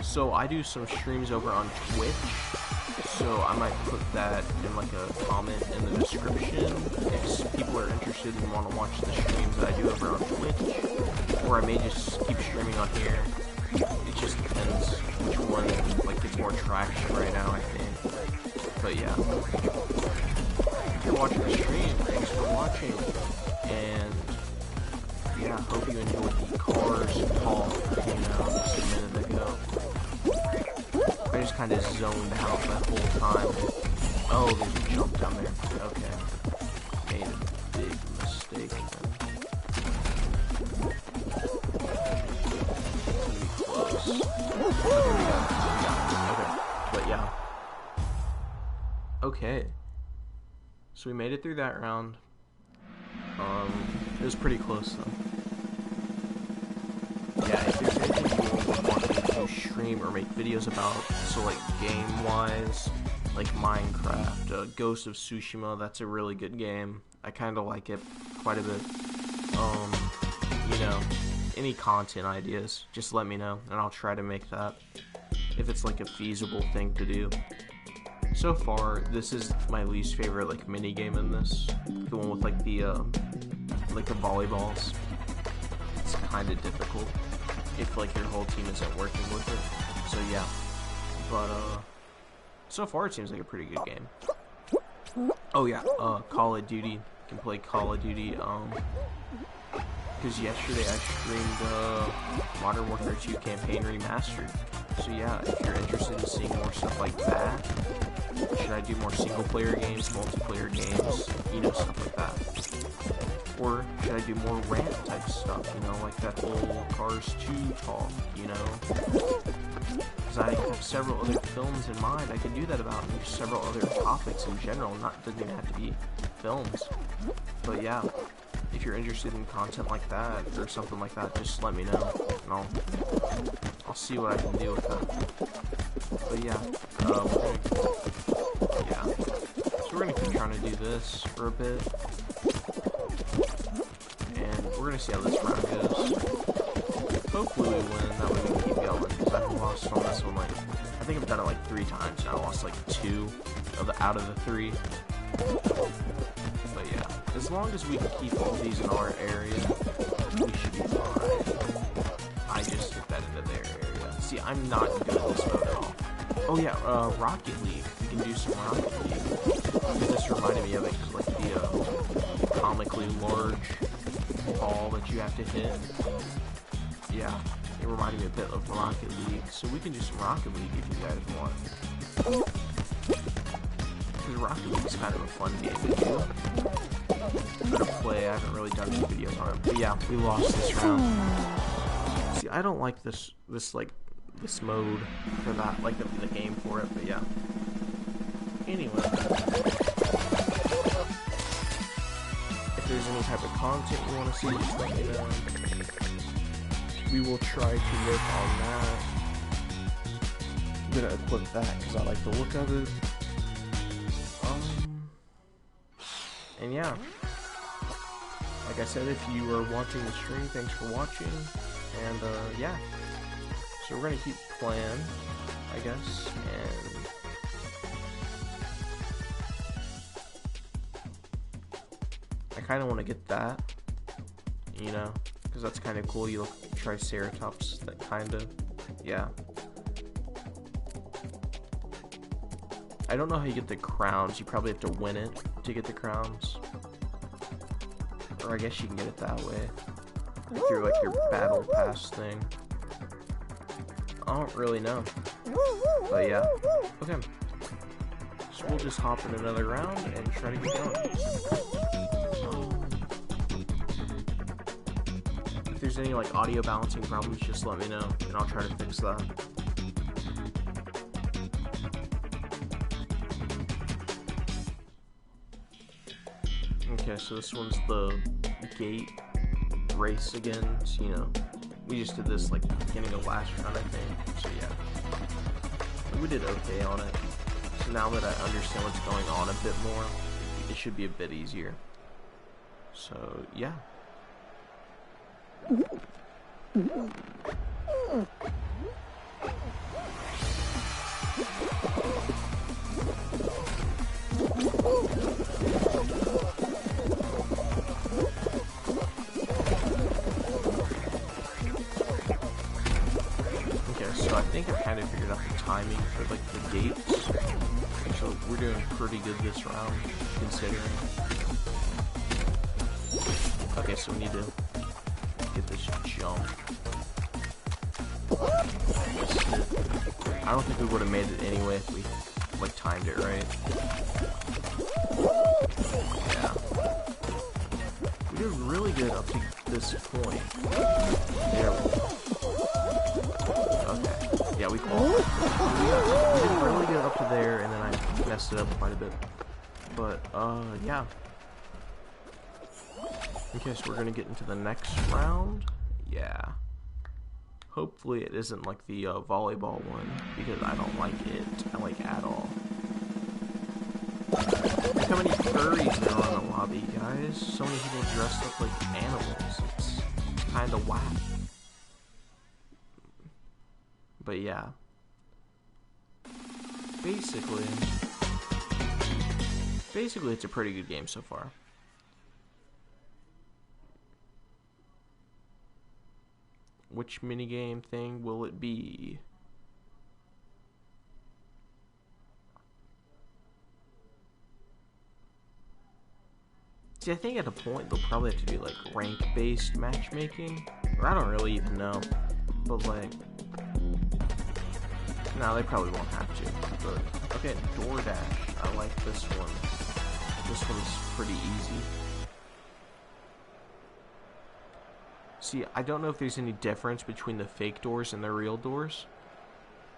A: So I do some streams over on Twitch, so I might put that in like a comment in the description if people are interested and want to watch the streams that I do over on Twitch, or I may just keep streaming on here. It just depends which one like gets more traction right now, I think. But yeah, if you're watching the stream, thanks for watching, and yeah, hope you enjoyed the Cars talk, you know, just a minute ago. I just kind of zoned out that whole time. Oh, there's a jump down there. Okay. Made a big mistake. It's gonna be close. Okay, we got it. Okay. But yeah. Okay. So we made it through that round. It was pretty close though. Yeah, if there's anything you want me to stream or make videos about, so like game-wise, like Minecraft, Ghost of Tsushima, that's a really good game. I kind of like it quite a bit. You know, any content ideas, just let me know, and I'll try to make that, if it's like a feasible thing to do. So far, this is my least favorite, like, mini game in this. The one with, like, the volleyballs. It's kind of difficult if, like, your whole team isn't working with it. So, yeah. But, So far, it seems like a pretty good game. Oh yeah, Call of Duty. You can play Call of Duty. Because yesterday I streamed Modern Warfare 2 Campaign Remastered. So yeah, if you're interested in seeing more stuff like that, should I do more single-player games, multiplayer games, you know, stuff like that? Or should I do more rant type stuff, you know, like that whole Cars 2 talk, you know? Because I have several other films in mind I could do that about, and there's several other topics in general, doesn't even have to be films. But yeah, if you're interested in content like that, or something like that, just let me know, and I'll see what I can do with that. But yeah, so we're gonna keep trying to do this for a bit, and we're gonna see how this round goes. Hopefully we win, that way we can keep going, because I've lost on this one, like, I think I've done it like 3 times now. I lost like 2 out of the 3. But yeah, as long as we can keep all these in our area, we should be fine. I just hit that into their area. See, I'm not good at this mode at all. Oh yeah, Rocket League. We can do some Rocket League. This reminded me of it, because like the comically large ball that you have to hit. Yeah, it reminded me a bit of Rocket League. So we can do some Rocket League if you guys want. Because Rocket League is kind of a fun game to do. To play, I haven't really done any videos on it. But yeah, we lost this round. See, I don't like this mode for that, like the game for it, but yeah. Anyway. If there's any type of content you want to see, just let me know. We will try to work on that. I'm gonna equip that because I like the look of it. And yeah. Like I said, if you are watching the stream, thanks for watching. And yeah. So we're gonna keep playing, I guess, and I kinda wanna get that, you know, because that's kinda cool. You look Triceratops, that kinda, yeah. I don't know how you get the crowns. You probably have to win it to get the crowns. Or I guess you can get it that way. Through like your battle pass thing. I don't really know. But yeah. Okay. So we'll just hop in another round and try to get going. If there's any like audio balancing problems, just let me know and I'll try to fix that. Okay, so this one's the gate race again, so, you know, we just did this like beginning of last round, I think, so yeah, we did okay on it. So now that I understand what's going on a bit more, it should be a bit easier. So yeah. So I think I kind of figured out the timing for like the gates. So we're doing pretty good this round, considering. Okay, so we need to get this jump. I don't think we would have made it anyway if we like timed it right. Yeah. We did really good up to this point. There we go. Okay. Yeah, we qualified. We did really good up to there, and then I messed it up quite a bit. But, yeah. Okay, so we're gonna get into the next round. Yeah. Hopefully it isn't like the volleyball one, because I don't like it. Like at all. Look how many furries there are in the lobby, guys. So many people dressed up like animals. It's kinda whack. But yeah. Basically it's a pretty good game so far. Which minigame thing will it be? See, I think at a point they'll probably have to do like rank-based matchmaking, or I don't really even know, but like, no, they probably won't have to. But okay, DoorDash, I like this one. This one's pretty easy. See, I don't know if there's any difference between the fake doors and the real doors,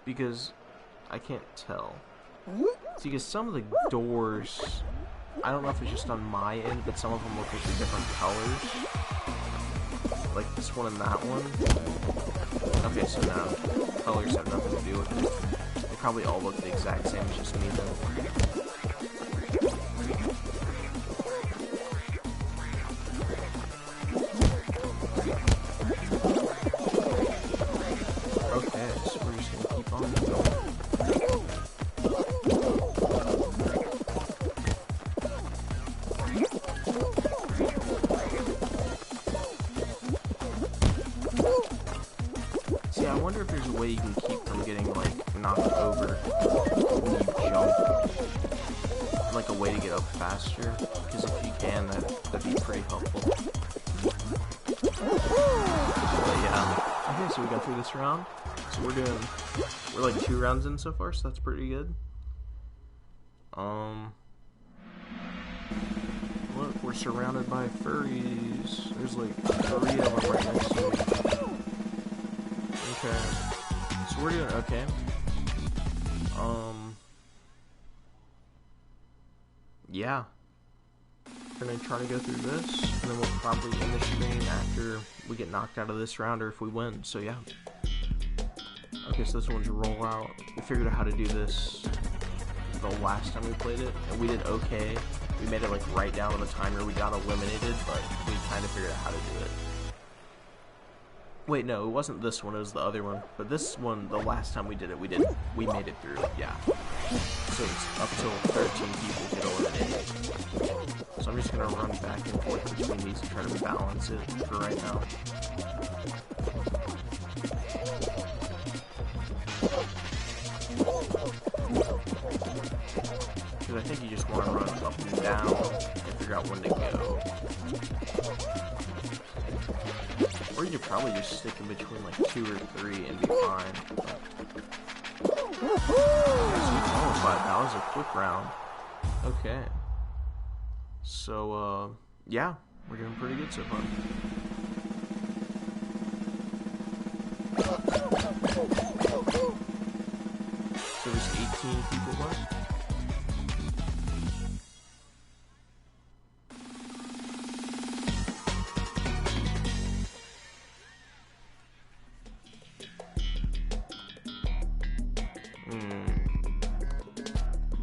A: because I can't tell. See, because some of the doors, I don't know if it's just on my end, but some of them look like they're different colors. Like this one and that one. Okay, so now colors have nothing to do with it. They probably all look the exact same, it's just me though. Okay, so we're just gonna keep on going. See, I wonder if there's a way you can keep from getting, like, knocked over when you jump. Like a way to get up faster. Because if you can, that'd be pretty helpful. But yeah. Okay, so we got through this round. So we're like 2 rounds in so far, so that's pretty good. Look, we're surrounded by furries. There's like 3 of them right next to me. Okay. So we're doing okay. Yeah. We're gonna try to go through this, and then we'll probably end the stream after we get knocked out of this round, or if we win, so yeah. Okay, so this one's roll out. We figured out how to do this the last time we played it, and we did okay. We made it like right down to the timer. We got eliminated, but we kind of figured out how to do it. Wait, no, it wasn't this one, it was the other one. But this one, the last time we did it, we made it through, yeah. So it's up till 13 people get eliminated. So I'm just gonna run back and forth between these and try to balance it for right now. Because I think you just want to run up and down and figure out when to go. Or you could probably just stick in between like 2 or 3 and be fine. That was a quick round. Okay. So, yeah, we're doing pretty good so far. So there's 18 people left.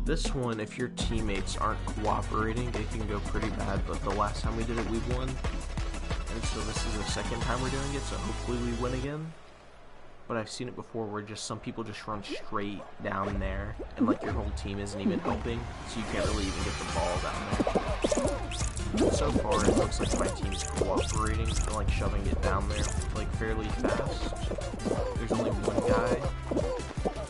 A: This one, if your teammates aren't cooperating, it can go pretty bad, but the last time we did it, we won. And so this is the second time we're doing it, so hopefully we win again. But I've seen it before where just some people just run straight down there, and like your whole team isn't even helping, so you can't really even get the ball down there. So far, it looks like my team's cooperating and like shoving it down there, like fairly fast. There's only one guy.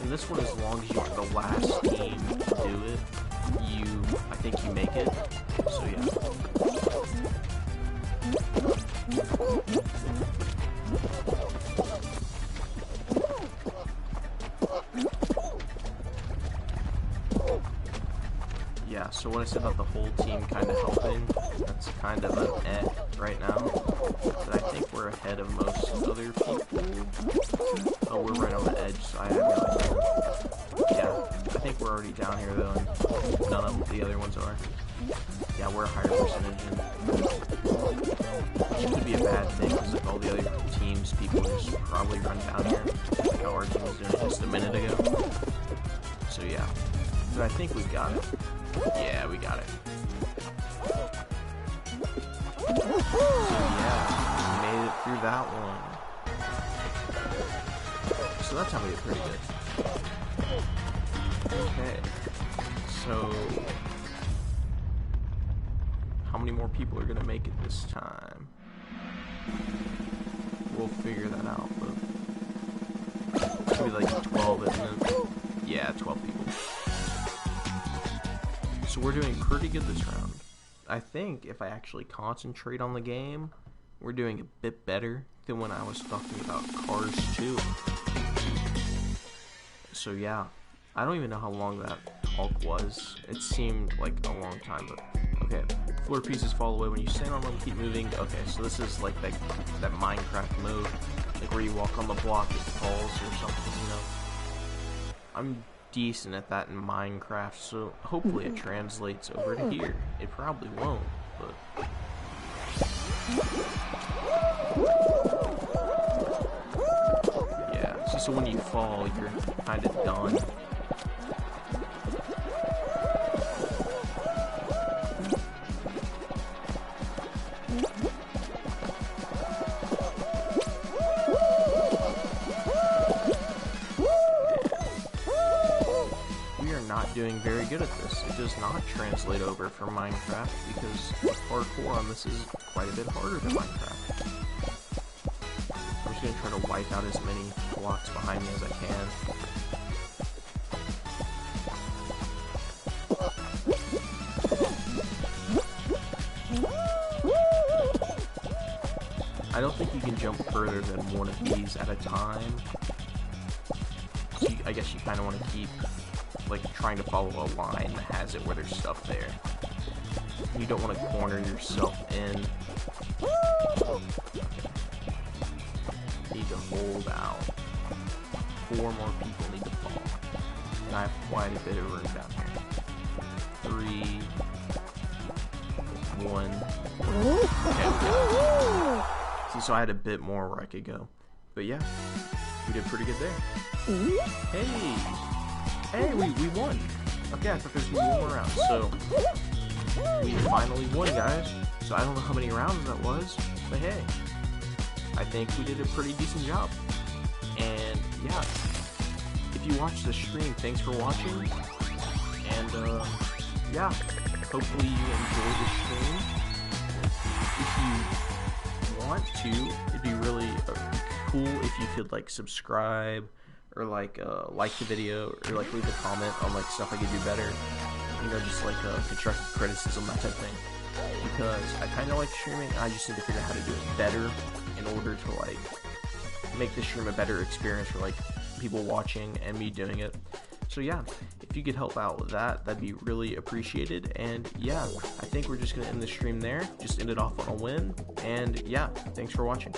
A: And this one, as long as you're the last team to do it, I think you make it. So yeah. Yeah, so what I said about the whole team kind of helping, that's kind of an right now. But I think we're ahead of most other people. Oh, we're right on the edge, so I have no idea. Yeah, I think we're already down here though, and none of the other ones are. Yeah, we're a higher percentage, which could be a bad thing, because like all the other teams, people just probably run down here, like how our team was doing just a minute ago. So yeah, but I think we got it. Yeah, we got it. So yeah, we made it through that one. So that's how we did pretty good. Okay. So how many more people are gonna make it this time? We'll figure that out, but it's gonna be like 12, isn't it? Yeah, 12 people. So we're doing pretty good this round. I think if I actually concentrate on the game, we're doing a bit better than when I was talking about Cars 2. So yeah, I don't even know how long that talk was. It seemed like a long time, but okay. Floor pieces fall away when you stand on them, keep moving. Okay, so this is like that Minecraft mode, like where you walk on the block, it falls or something, you know. I'm decent at that in Minecraft, so hopefully it translates over to here. It probably won't, but yeah. See, so when you fall, you're kind of done. Not doing very good at this. It does not translate over from Minecraft because parkour on this is quite a bit harder than Minecraft. I'm just going to try to wipe out as many blocks behind me as I can. I don't think you can jump further than one of these at a time. So I guess you kind of want to keep like trying to follow a line that has it where there's stuff there. You don't want to corner yourself in. Need to hold out. 4 more people need to fall. And I have quite a bit of room down here. 3, 1. Okay. See, so I had a bit more where I could go. But yeah, we did pretty good there. Hey! Hey, we won! Okay, I thought there was going to be 1 more round. So, we finally won, guys. So I don't know how many rounds that was, but hey, I think we did a pretty decent job. And yeah, if you watched the stream, thanks for watching. And yeah, hopefully you enjoy the stream. If you want to, it'd be really cool if you could like subscribe or like the video or like leave a comment on like stuff I could do better. You know, just like constructive criticism, that type of thing. Because I kind of like streaming, I just need to figure out how to do it better in order to like make the stream a better experience for like people watching and me doing it. So yeah, if you could help out with that, that'd be really appreciated. And yeah, I think we're just gonna end the stream there. Just end it off on a win. And yeah, thanks for watching.